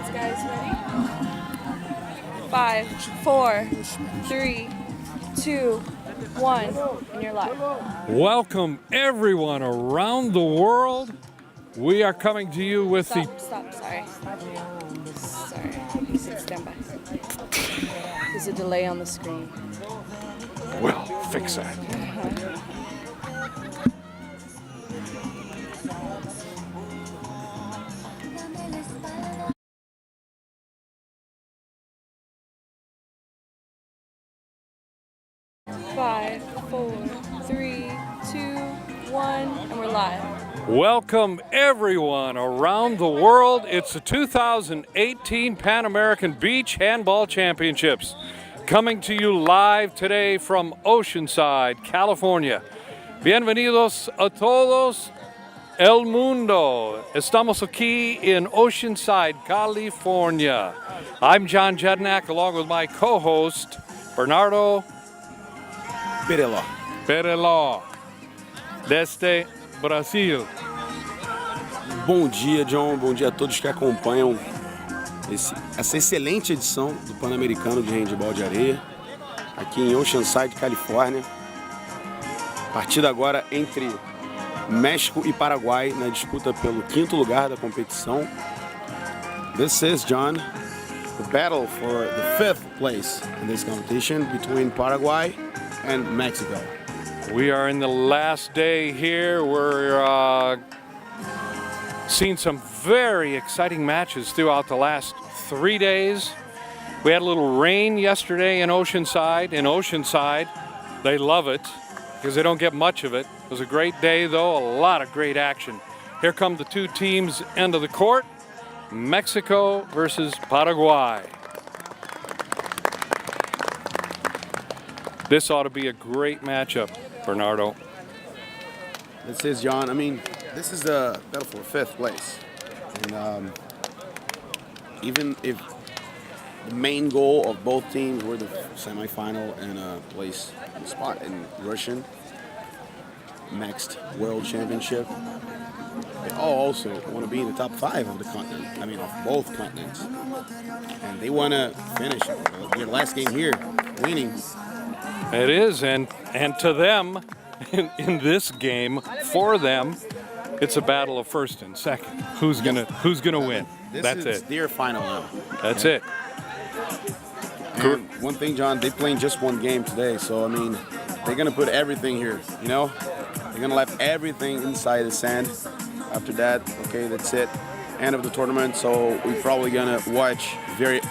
seconds, guys. Ready? 5, 4, 3, 2, 1, and you're live. Welcome everyone around the world. We are coming to you with Stop, sorry. He said stand by. There's a delay on the screen. We'll fix that. 5, 4, 3, 2, 1, and we're live. Welcome everyone around the world. It's the 2018 Pan American Beach Handball Championships. Coming to you live today from Oceanside, California. Bienvenidos a todos el mundo. Estamos aquí in Oceanside, California. I'm John Jednak along with my co-host Bernardo Pereló, desde Brasil. Bom dia, John. Bom dia a todos que acompanham essa excelente edição do Pan-Americano de Handball de Areia, aqui em Oceanside, Califórnia. Partida agora entre México e Paraguai na disputa pelo 5º lugar da competição. This is, John, the battle for the 5th place in this competition between Paraguay and Mexico. We are in the last day here. We're seeing some very exciting matches throughout the last 3 days. We had a little rain yesterday in Oceanside. They love it because they don't get much of it. It was a great day, though, a lot of great action. Here come the two teams end of the court, Mexico versus Paraguay. This ought to be a great matchup, Bernardo. This is, John. I mean, this is the battle for 5th place. And even if the main goal of both teams were the semifinal and a place spot in Russian next World Championship, they all also want to be in the top 5 of the continent. I mean, of both continents. And they want to finish their last game here, winning. It is, and to them, in this game, for them, it's a battle of first and second. Who's gonna win? That's This is it. their final now. That's it. And one thing, John, they're playing just one game today, so I mean, they're gonna put everything here. You know, they're gonna leave everything inside the sand. After that, okay, that's it. End of the tournament. So we're probably gonna watch very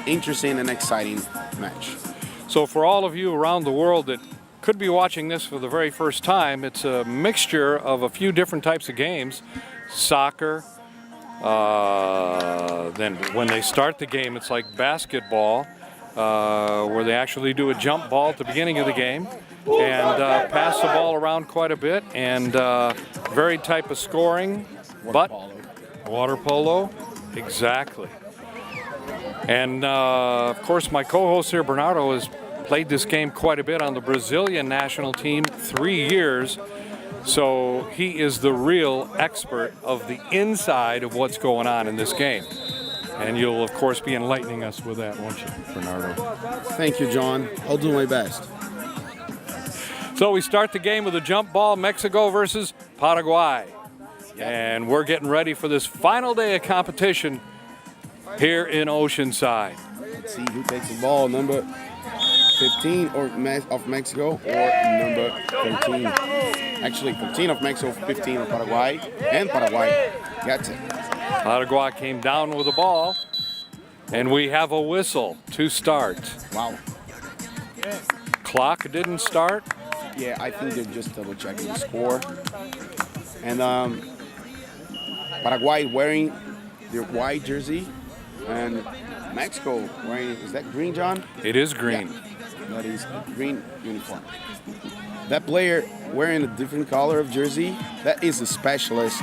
interesting and exciting match. So for all of you around the world that could be watching this for the very first time, it's a mixture of a few different types of games. Soccer, then when they start the game, it's like basketball, where they actually do a jump ball at the beginning of the game and pass the ball around quite a bit, and varied type of scoring, water polo, exactly. And of course, my co-host here, Bernardo, has played this game quite a bit on the Brazilian national team, 3 years. So he is the real expert of the inside of what's going on in this game. And you'll, of course, be enlightening us with that, won't you, Bernardo? Thank you, John. I'll do my best. So we start the game with a jump ball, Mexico versus Paraguay. And we're getting ready for this final day of competition here in Oceanside. Let's see who takes the ball, number 15 of Mexico or number 13. Actually, 13 of Mexico, 15 of Paraguay, and Paraguay gets it. Paraguay came down with the ball, and we have a whistle to start. Wow. Clock didn't start. Yeah, I think they're just double checking the score. And Paraguay wearing their white jersey, and Mexico wearing, is that green, John? It is green. Yeah, that is a green uniform. That player wearing a different color of jersey, that is a specialist,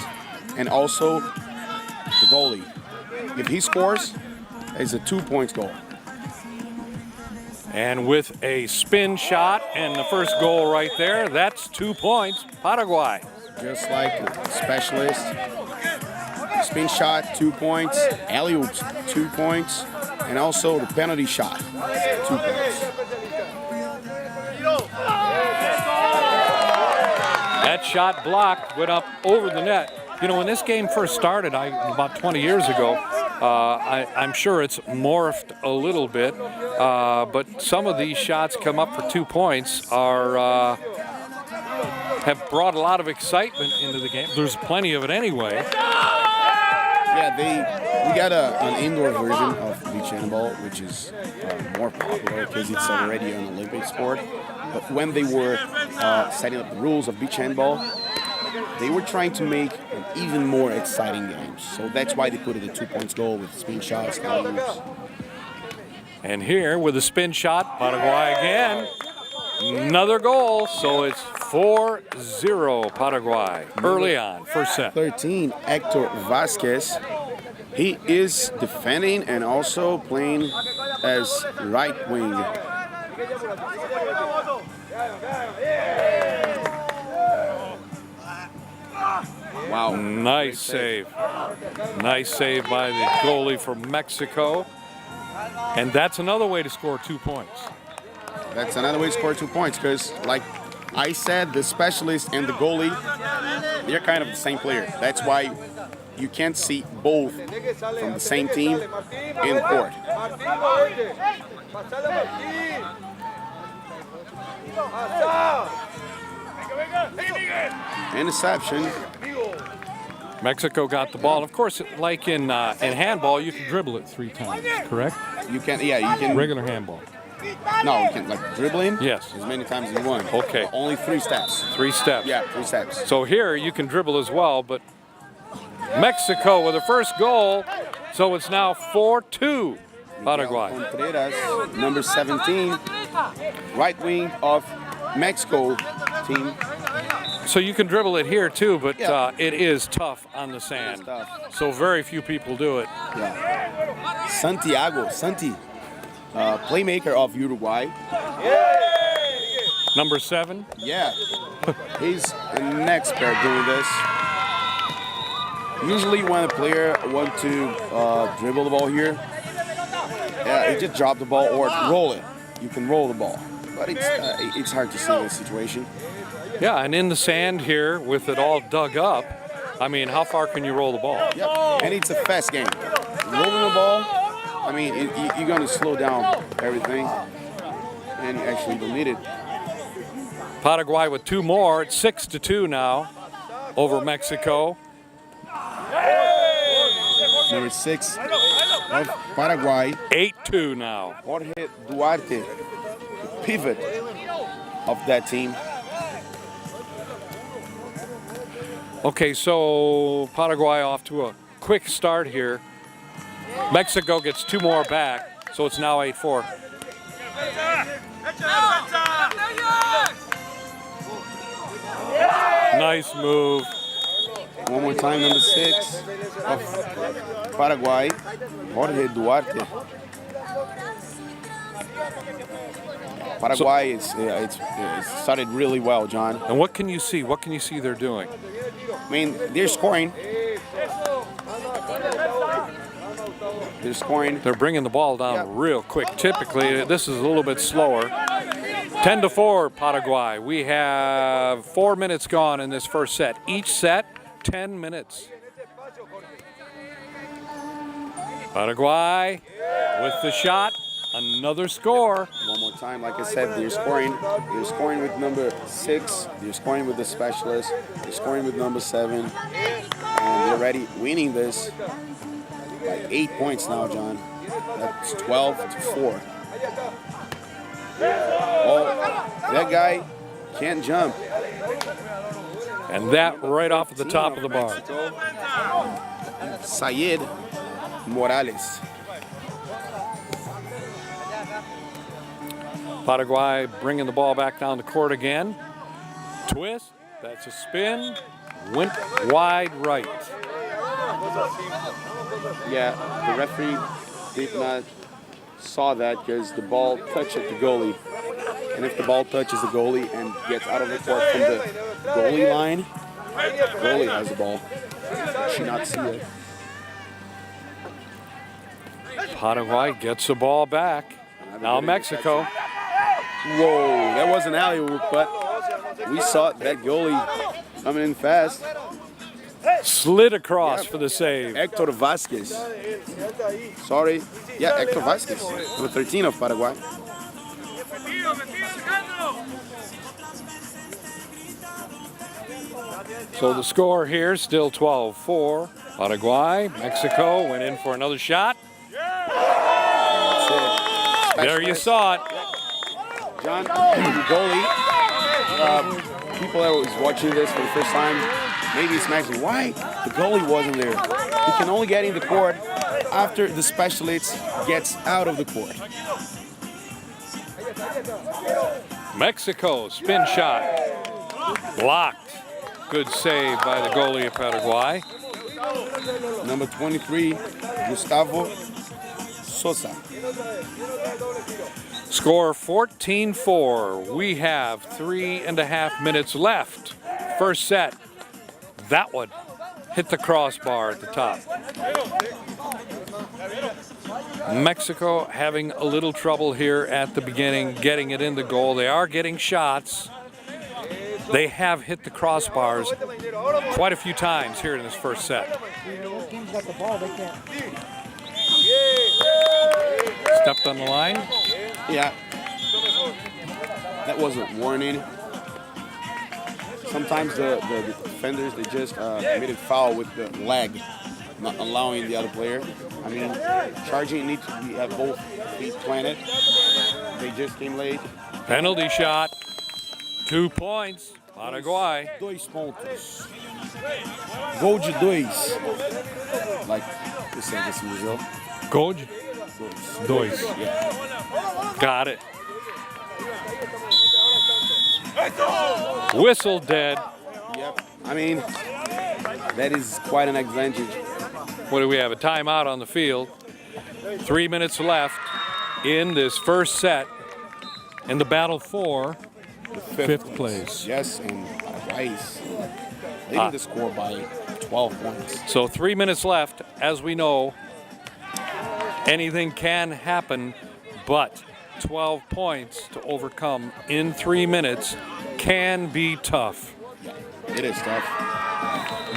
and also the goalie. If he scores, it's a 2-point goal. And with a spin shot and the first goal right there, that's 2 points, Paraguay. Just like the spin shot, 2 points. Alley-oops, 2 points. And also the penalty shot, 2 points. That shot blocked, went up over the net. You know, when this game first started, about 20 years ago, I'm sure it's morphed a little bit, but some of these shots come up for 2 points have brought a lot of excitement into the game. There's plenty of it anyway. Yeah, we got an indoor version of beach handball, which is more popular because it's already an Olympic sport. But when they were setting up the rules of beach handball, they were trying to make an even more exciting game. So that's why they put it a 2 points goal with spin shots, alley-oops. And here with a spin shot, Paraguay again. Another goal, so it's 4-0 Paraguay early on, first set. 13, Hector Vasquez. He is defending and also playing as right wing. Wow. Nice save. Nice save by the goalie from Mexico. And that's another way to score 2 points. That's another way to score 2 points because, like I said, the specialist and the goalie, they're kind of the same player. That's why you can't see both from the same team in court. Interception. Mexico got the ball. Of course, like in handball, you can dribble it 3 times, correct? You can, yeah, you can. Regular handball. No, you can, like dribbling? Yes. As many times as you want. Okay. But only 3 steps. 3 steps. Yeah, 3 steps. So here you can dribble as well, but Mexico with the first goal, so it's now 4-2 Paraguay. Contreras, number 17, right wing of Mexico team. So you can dribble it here too, but Yeah. it is tough on the sand. It's tough. So very few people do it. Yeah. Santi, playmaker of Uruguay. Number 7. Yeah, he's an expert doing this. Usually when a player wants to dribble the ball here, you just drop the ball or roll it. You can roll the ball, but it's hard to see this situation. Yeah, and in the sand here with it all dug up, I mean, how far can you roll the ball? Yep, and it's a fast game. Rolling the ball, I mean, you're going to slow down everything, and you actually don't need it. Paraguay with 2 more. It's 6-2 now over Mexico. Number 6 of Paraguay, 8-2 now. Jorge Duarte, the pivot of that team. Okay, so Paraguay off to a quick start here. Mexico gets 2 more back, so it's now 8-4. Nice move. One more time, number 6 of Paraguay, Jorge Duarte. Paraguay it's started really well, John. And what can you see? What can you see they're doing? I mean, they're scoring. They're scoring. They're bringing the ball down real quick. Typically, this is a little bit slower. 10-4 Paraguay. We have 4 minutes gone in this first set. Each set, 10 minutes. Paraguay with the shot. Another score. One more time, like I said, they're scoring. They're scoring with number 6. They're scoring with the specialist. They're scoring with number 7. And they're already winning this by 8 points now, John. That's 12-4. Oh, that guy can't jump. And that right off at the top of the bar. Sayed Morales. Paraguay bringing the ball back down the court again. Twist. That's a spin. Went wide right. Yeah, the referee did not saw that because the ball touched the goalie. And if the ball touches the goalie and gets out of the court from the goalie line, the goalie has the ball. Should not see it. Paraguay gets the ball back. Now Mexico. Whoa, that was an alley-oop, but we saw that goalie coming in fast. Slid across for the save. Héctor Vázquez. Sorry. Yeah, Héctor Vázquez, number 13 of Paraguay. So the score here still 12-4. Paraguay. Mexico went in for another shot. That's it. There you saw it. John, the goalie, people that was watching this for the first time, maybe it's asking why the goalie wasn't there. He can only get in the court after the specialist gets out of the court. Mexico spin shot. Blocked. Good save by the goalie of Paraguay. Number 23, Gustavo Sosa. Score 14-4. We have 3.5 minutes left. First set. That one hit the crossbar at the top. Mexico having a little trouble here at the beginning, getting it in the goal. They are getting shots. They have hit the crossbars quite a few times here in this first set. Stepped on the line. Yeah. That was a warning. Sometimes the defenders, they just made a foul with the leg, not allowing the other player. I mean, charging needs to be at both feet planted. They just came late. Penalty shot. 2 points. Paraguay. 2 pontos. Gol de dois. Like we say this in Brazil. Gol de dois. Yeah. Got it. Whistle dead. Yep. I mean, that is quite an advantage. What do we have? A timeout on the field. 3 minutes left in this first set in the battle for fifth place. Yes, and Paraguay's leading the score by 12 points. So 3 minutes left. As we know, anything can happen, but 12 points to overcome in 3 minutes can be tough. Yeah, it is tough.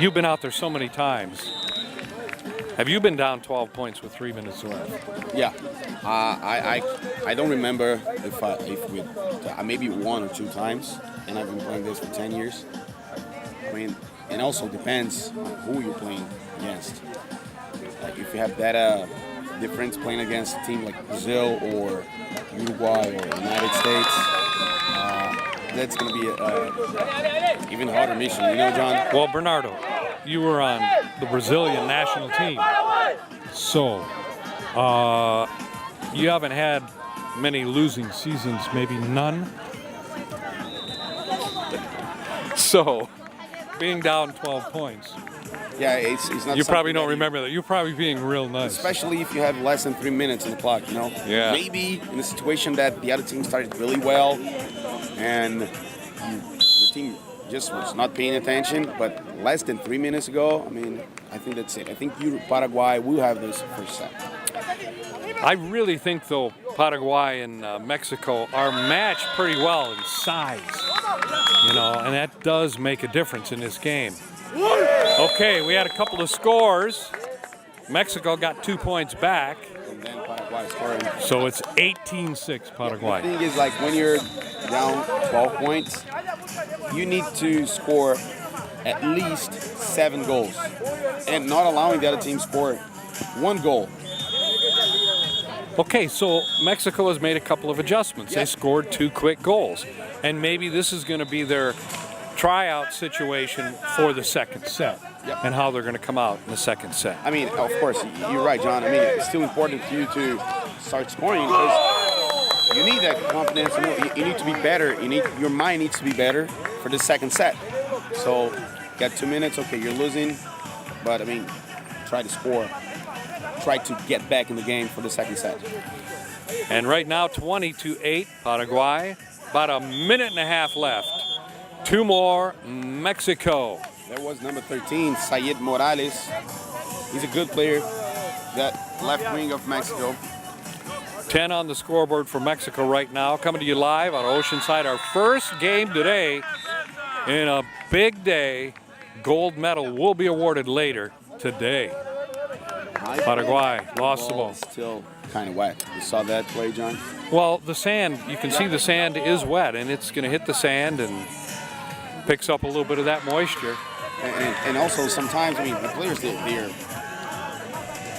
You've been out there so many times. Have you been down 12 points with 3 minutes left? Yeah, I don't remember if we maybe 1 or 2 times, and I've been playing this for 10 years. I mean, it also depends on who you're playing against. Like if you have that difference playing against a team like Brazil or Uruguay or United States, that's going to be an even harder mission. You know, John? Well, Bernardo, you were on the Brazilian national team. So, you haven't had many losing seasons, maybe none. So, being down 12 points. Yeah, it's not. You probably don't remember that. You're probably being real nice. Especially if you have less than 3 minutes in the clock, you know? Yeah. Maybe in a situation that the other team started really well and the team just was not paying attention, but less than 3 minutes ago, I mean, I think that's it. I think Paraguay will have this first set. I really think, though, Paraguay and Mexico are matched pretty well in size, you know, and that does make a difference in this game. Okay, we had a couple of scores. Mexico got 2 points back. And then Paraguay scoring. So it's 18-6 Paraguay. The thing is, like, when you're down 12 points, you need to score at least 7 goals and not allowing the other team to score 1 goal. Okay, so Mexico has made a couple of adjustments. They scored 2 quick goals. And maybe this is going to be their tryout situation for the second set and how they're going to come out in the second set. I mean, of course, you're right, John. I mean, it's still important for you to start scoring because you need that confidence. You need to be better. Your mind needs to be better for the second set. So, got 2 minutes. Okay, you're losing, but I mean, try to score. Try to get back in the game for the second set. And right now, 20-8 Paraguay. About a minute and a half left. 2 more, Mexico. There was number 13, Sayed Morales. He's a good player. that left wing of Mexico. 10 on the scoreboard for Mexico right now. Coming to you live on Oceanside. Our first game today in a big day. Gold medal will be awarded later today. Paraguay lost the ball. Still kind of wet. You saw that play, John? Well, the sand, you can see the sand is wet, and it's going to hit the sand and picks up a little bit of that moisture. And also sometimes, I mean, the players, they're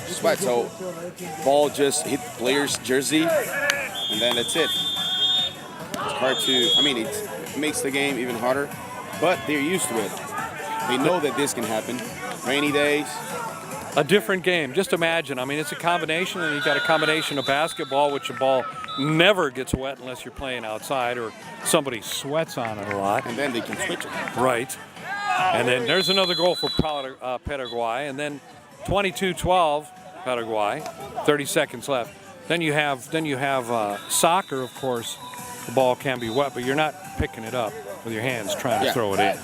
sweat, so ball just hit the player's jersey, and then that's it. It's hard to, I mean, it makes the game even harder, but they're used to it. They know that this can happen. Rainy days. A different game. Just imagine. I mean, it's a combination, and you've got a combination of basketball, which the ball never gets wet unless you're playing outside or somebody sweats on it a lot. And then they can switch it. Right. And then there's another goal for Paraguay, and then 22-12 Paraguay. 30 seconds left. Then you have soccer, of course. The ball can be wet, but you're not picking it up with your hands trying to throw it in.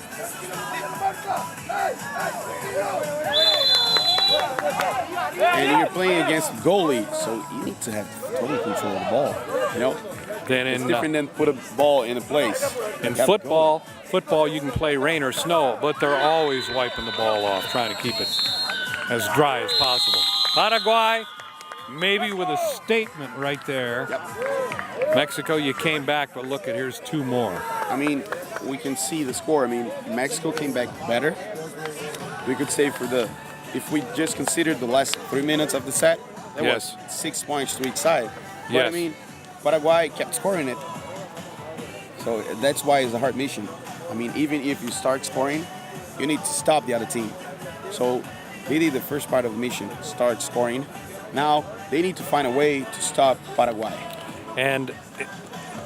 And you're playing against the goalie, so you need to have total control of the ball. You know, then it's different than put a ball in a place. In football, you can play rain or snow, but they're always wiping the ball off, trying to keep it as dry as possible. Paraguay, maybe with a statement right there. Yep. Mexico, you came back, but look at here's two more. I mean, we can see the score. I mean, Mexico came back better. We could say if we just considered the last 3 minutes of the set, there was 6 points to each side. But I mean, Paraguay kept scoring it. So that's why it's a hard mission. I mean, even if you start scoring, you need to stop the other team. So they did the first part of the mission, start scoring. Now they need to find a way to stop Paraguay. And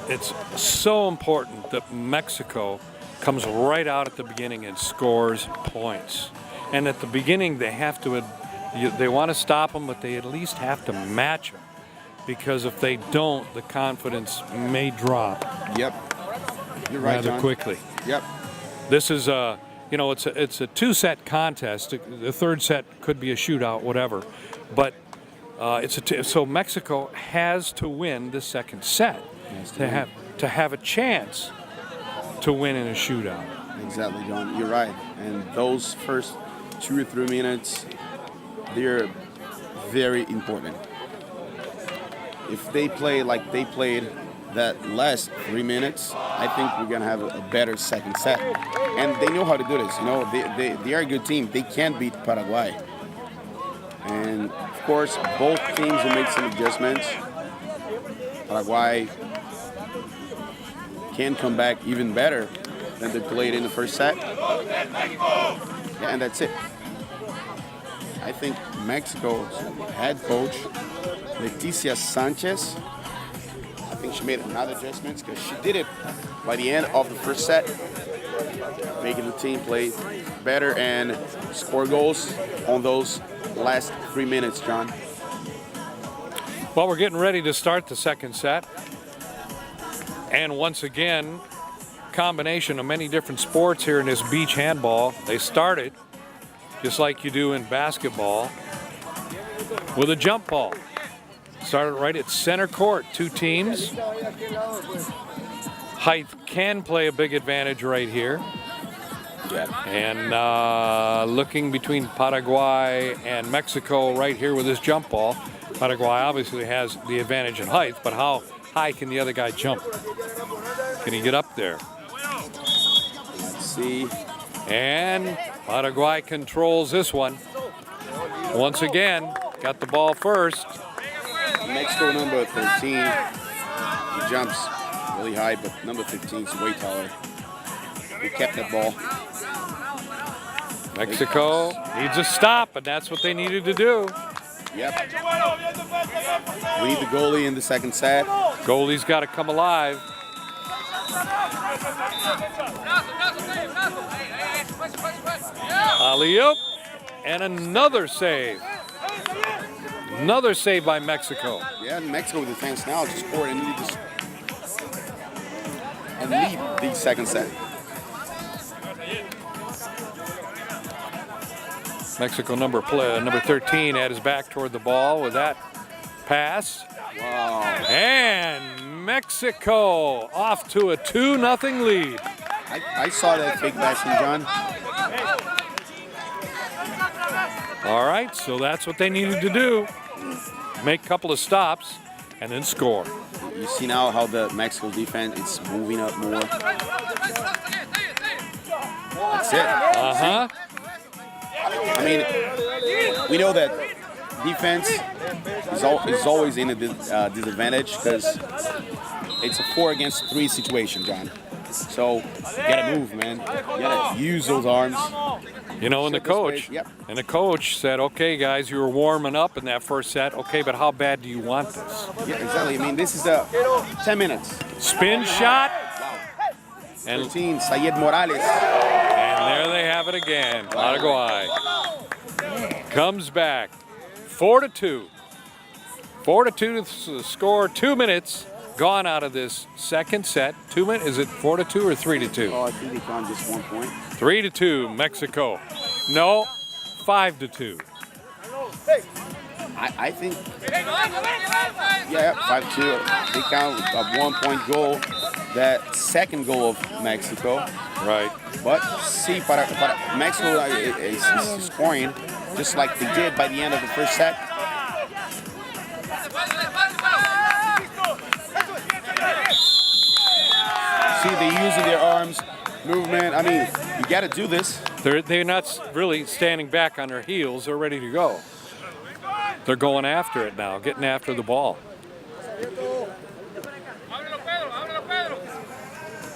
it's so important that Mexico comes right out at the beginning and scores points. And at the beginning, they want to stop them, but they at least have to match them. Because if they don't, the confidence may drop. Yep. You're right, rather John. Quickly. Yep. This is it's a two-set contest. The third set could be a shootout, whatever. But so Mexico has to win the second set to have a chance to win in a shootout. Exactly, John. You're right. And those first 2 or 3 minutes, they're very important. If they play like they played that last 3 minutes, I think we're gonna have a better second set. And they know how to do this. You know, they are a good team. They can beat Paraguay. And of course, both teams will make some adjustments. Paraguay can come back even better than they played in the first set. Yeah, and that's it. I think Mexico's head coach, Leticia Sanchez, I think she made another adjustment because she did it by the end of the first set, making the team play better and score goals on those last 3 minutes, John. Well, we're getting ready to start the second set. And once again, combination of many different sports here in this beach handball. They started just like you do in basketball with a jump ball. Started right at center court, two teams. Height can play a big advantage right here. And looking between Paraguay and Mexico right here with this jump ball. Paraguay obviously has the advantage in height, but how high can the other guy jump? Can he get up there? Let's see. And Paraguay controls this one. Once again, got the ball first. Mexico number 13. He jumps really high, but number 15 is way taller. He kept that ball. Mexico needs a stop, and that's what they needed to do. Yep. We need the goalie in the second set. Goalie's got to come alive. Alley-oop, and another save. Another save by Mexico. Yeah, Mexico with the defense now just scored and lead the second set. Mexico number 13 had his back toward the ball with that pass. Wow. And Mexico off to a 2-0 lead. I saw that fake passing, John. All right, so that's what they needed to do. Make a couple of stops and then score. You see now how the Mexico defense is moving up more. That's it. Uh-huh. I mean, we know that defense is always in a disadvantage because it's a 4 against 3 situation, John. So you gotta move, man. You gotta use those arms. You know, and the coach said, okay, guys, you were warming up in that first set. Okay, but how bad do you want this? Yeah, exactly. I mean, this is 10 minutes. Spin shot. And 13, Sayed Morales. And there they have it again. Paraguay comes back. 4-2. 4-2 to score. 2 minutes gone out of this second set. 2 minutes. Is it 4-2 or 3-2? Oh, I think they gone just 1 point. 3-2, Mexico. No, 5-2. I think, yeah, 5-2. They count a 1 point goal. That second goal of Mexico. Right. But see, Mexico is scoring just like they did by the end of the first set. See, they're using their arms, movement. I mean, you got to do this. They're not really standing back on their heels. They're ready to go. They're going after it now, getting after the ball.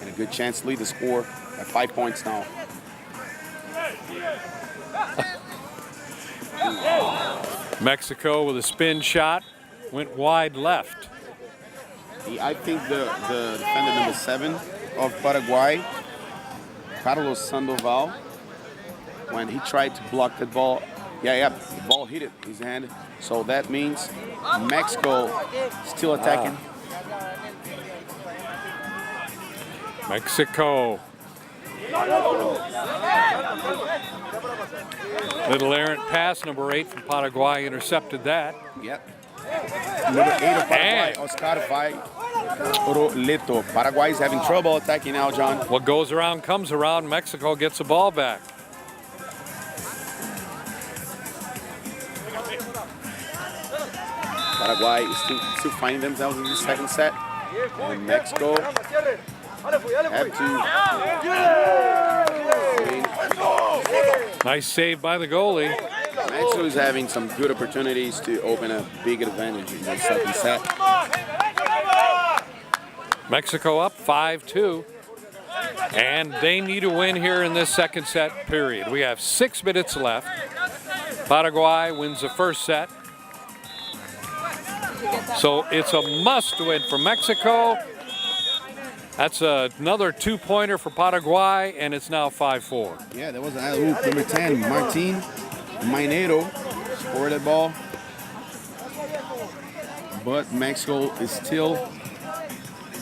And a good chance to lead the score at 5 points now. Mexico with a spin shot went wide left. I think the defender number 7 of Paraguay, Carlos Sandoval, when he tried to block that ball, the ball hit his hand. So that means Mexico still attacking. Mexico. Little errant pass, number 8 from Paraguay intercepted that. Yep. Number 8 of Paraguay, Oscar Leto. Paraguay is having trouble attacking now, John. What goes around comes around. Mexico gets the ball back. Paraguay is still finding themselves in the second set. And Mexico have to. Nice save by the goalie. Mexico is having some good opportunities to open a big advantage in the second set. Mexico up 5-2. And they need a win here in this second set period. We have 6 minutes left. Paraguay wins the first set. So it's a must win for Mexico. That's another 2-pointer for Paraguay, and it's now 5-4. Yeah, that was an alley-oop. Number 10, Martin Minero scored that ball. But Mexico is still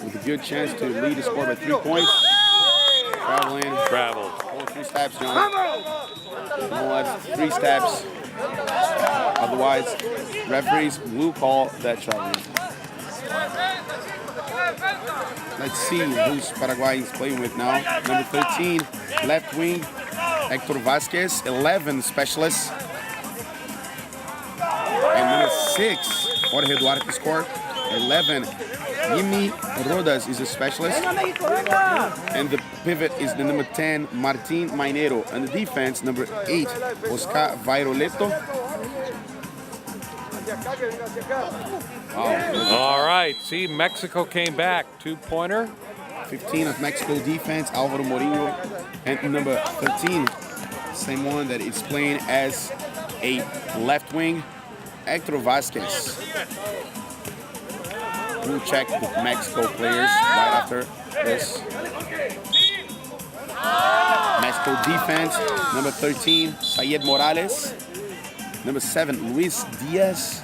with a good chance to lead the score by 3 points. Travel. Oh, 3 steps, John. No, that's 3 steps. Otherwise, referees will call that traveling. Let's see who's Paraguay is playing with now. Number 13, left wing, Hector Vasquez, 11 specialists. And number 6, Jorge Duarte scored, 11. Jimmy Rodas is a specialist. And the pivot is the number 10, Martin Minero. And the defense, number 8, Oscar Vairoleto. Wow. All right, see, Mexico came back. 2-pointer. 15 of Mexico defense, Alvaro Morillo. And number 13, same one that is playing as a left wing, Hector Vasquez. We'll check the Mexico players right after this. Mexico defense, number 13, Sayed Morales. Number 7, Luis Diaz.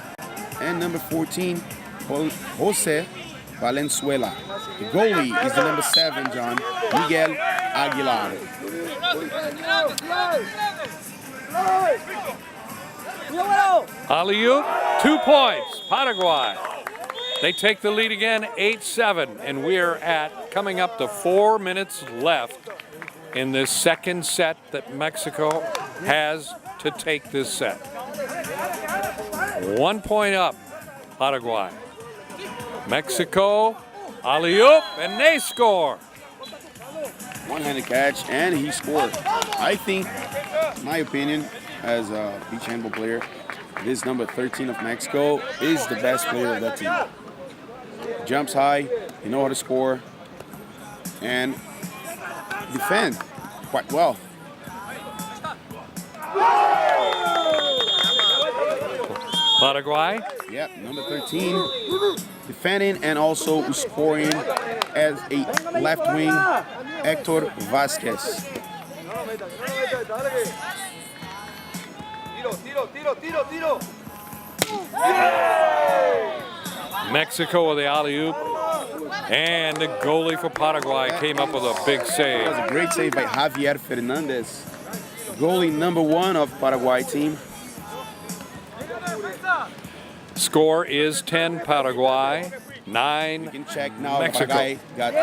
And number 14, Jose Valenzuela. The goalie is the number 7, John, Miguel Aguilar. Alley-oop, 2 points, Paraguay. They take the lead again, 8-7, and we're coming up to 4 minutes left in this second set that Mexico has to take this set. 1 point up, Paraguay. Mexico, alley-oop, and they score. One-handed catch, and he scored. I think, my opinion, as a beach handball player, this number 13 of Mexico is the best player of that team. Jumps high, you know how to score, and defend quite well. Paraguay. Yep, number 13, defending and also scoring as a left wing, Hector Vasquez. Mexico with the alley-oop, and the goalie for Paraguay came up with a big save. That was a great save by Javier Fernandez, goalie number 1 of Paraguay team. Score is 10 Paraguay, 9 You can check now. Mexico. Paraguay got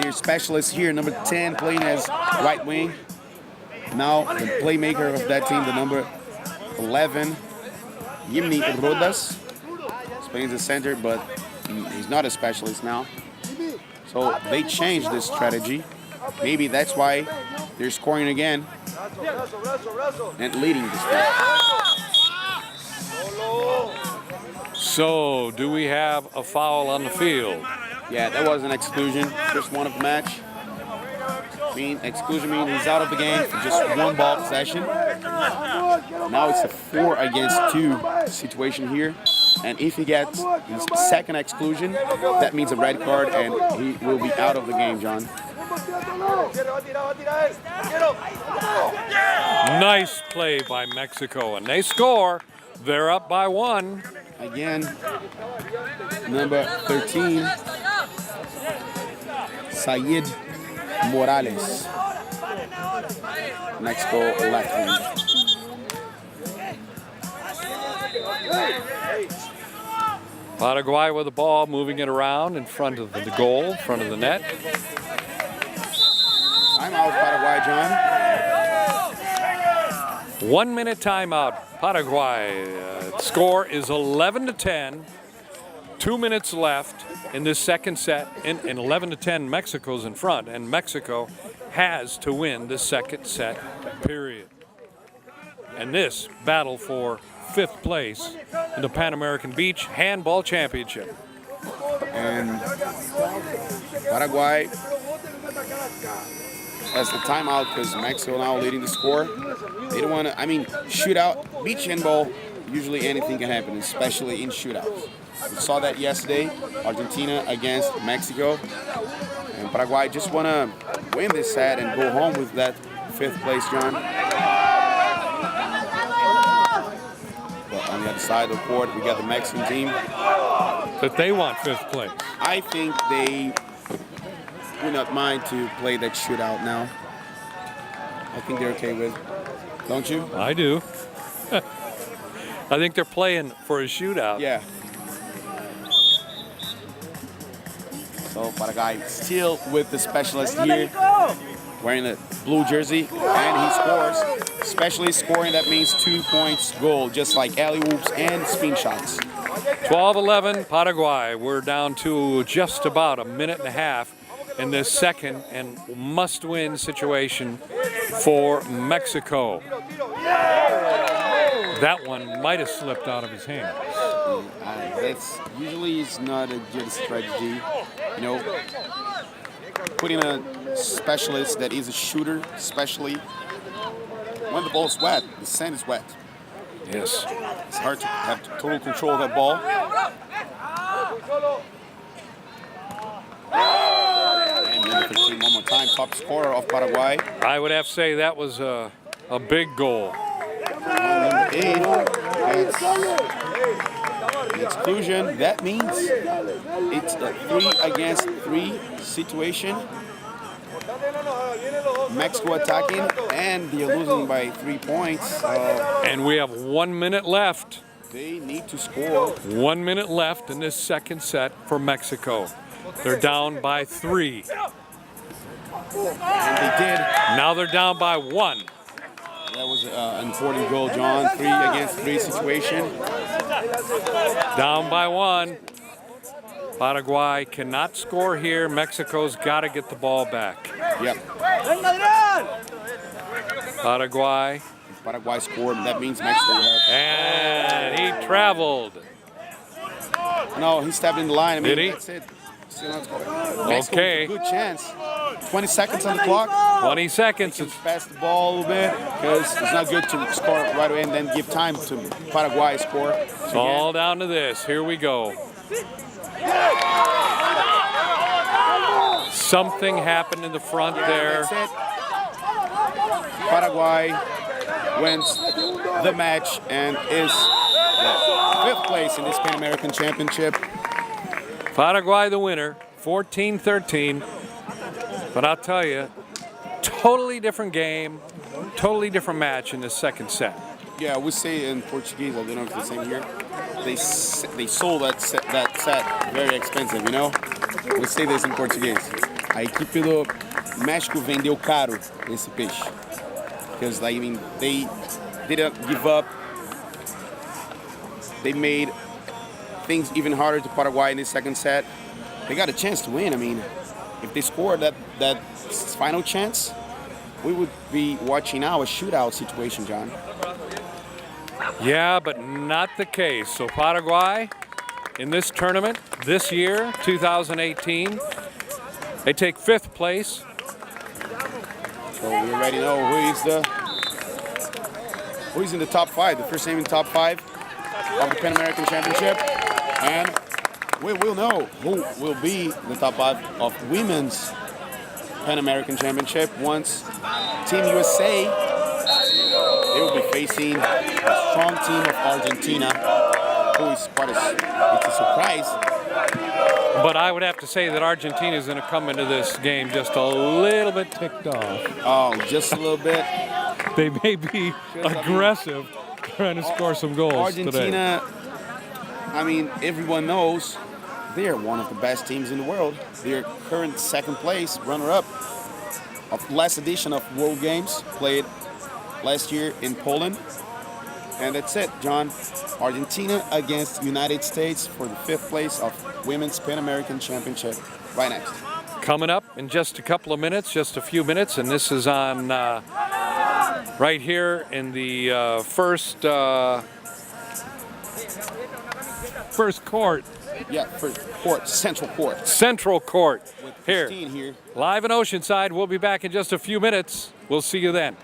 their specialist here, number 10, playing as right wing. Now the playmaker of that team, the number 11, Yimni Rodas, is playing as a center, but he's not a specialist now. So they changed this strategy. Maybe that's why they're scoring again and leading this game. So, do we have a foul on the field? Yeah, that was an exclusion, just one of the match. Exclusion means he's out of the game for just 1 ball possession. Now it's a 4 against 2 situation here. And if he gets his second exclusion, that means a red card and he will be out of the game, John. Nice play by Mexico, and they score. They're up by 1. Again, number 13, Sayed Morales. Mexico left wing. Paraguay with the ball, moving it around in front of the goal, in front of the net. Timeout, Paraguay, John. 1 minute timeout, Paraguay. Score is 11-10. 2 minutes left in this second set. In 11-10, Mexico's in front, and Mexico has to win the second set, period. And this battle for 5th place in the Pan American Beach Handball Championship. And Paraguay has the timeout because Mexico now leading the score. They don't want to, shootout, beach handball, usually anything can happen, especially in shootouts. We saw that yesterday, Argentina against Mexico. And Paraguay just want to win this set and go home with that 5th place, John. But on the other side of the court, we got the Mexican team. But they want 5th place. I think they would not mind to play that shootout now. I think they're okay with. Don't you? I do. I think they're playing for a shootout. Yeah. So Paraguay still with the specialist here, wearing the blue jersey, and he scores. Especially scoring, that means 2 points goal, just like alley-oops and spin shots. 12-11 Paraguay. We're down to just about a minute and a half in this second and must-win situation for Mexico. That one might have slipped out of his hands. That's usually is not a good strategy. You know, putting a specialist that is a shooter, especially when the ball's wet, the sand is wet. Yes. It's hard to have total control of that ball. And then 15 one more time, top scorer of Paraguay. I would have to say that was a big goal. Number 8, it's exclusion. That means it's a 3 against 3 situation. Mexico attacking, and they're losing by 3 points. And we have 1 minute left. They need to score. 1 minute left in this second set for Mexico. They're down by 3. And they did. Now they're down by 1. That was an important goal, John. 3 against 3 situation. Down by 1. Paraguay cannot score here. Mexico's got to get the ball back. Yep. Paraguay. If Paraguay scored, that means Mexico will have. And he traveled. No, he stepped in the line. I mean, Did he? That's it. Still not scoring. Mexico Okay. with a good chance. 20 seconds on the clock. 20 seconds. Can pass the ball a little bit because it's not good to score right away and then give time to Paraguay score. It's all down to this. Here we go. Something happened in the front there. That's it. Paraguay wins the match and is 5th place in this Pan American Championship. Paraguay the winner, 14-13. But I'll tell you, totally different game, totally different match in the second set. Yeah, we say in Portuguese, I don't know if it's the same here. They sold that set very expensive, you know? We say this in Portuguese. A equipe do México vendeu caro esse peixe. Because, like, I mean, they didn't give up. They made things even harder to Paraguay in the second set. They got a chance to win. I mean, if they scored that final chance, we would be watching now a shootout situation, John. Yeah, but not the case. So Paraguay, in this tournament, this year, 2018, they take 5th place. So we already know who's in the top 5, the first name in the top 5 of the Pan American Championship. And we will know who will be the top 5 of women's Pan American Championship once Team USA, they will be facing a strong team of Argentina, who is it's a surprise. But I would have to say that Argentina is going to come into this game just a little bit ticked off. Oh, just a little bit. They may be aggressive trying to score some goals Argentina, today. I mean, everyone knows they are one of the best teams in the world. They're current 2nd place, runner-up of last edition of World Games, played last year in Poland. And that's it, John. Argentina against United States for the 5th place of Women's Pan American Championship right next. Coming up in just a couple of minutes, just a few minutes, and this is on right here in the first court. Yeah, first court, central court. Central court. With Here, Christine here. live in Oceanside. We'll be back in just a few minutes. We'll see you then.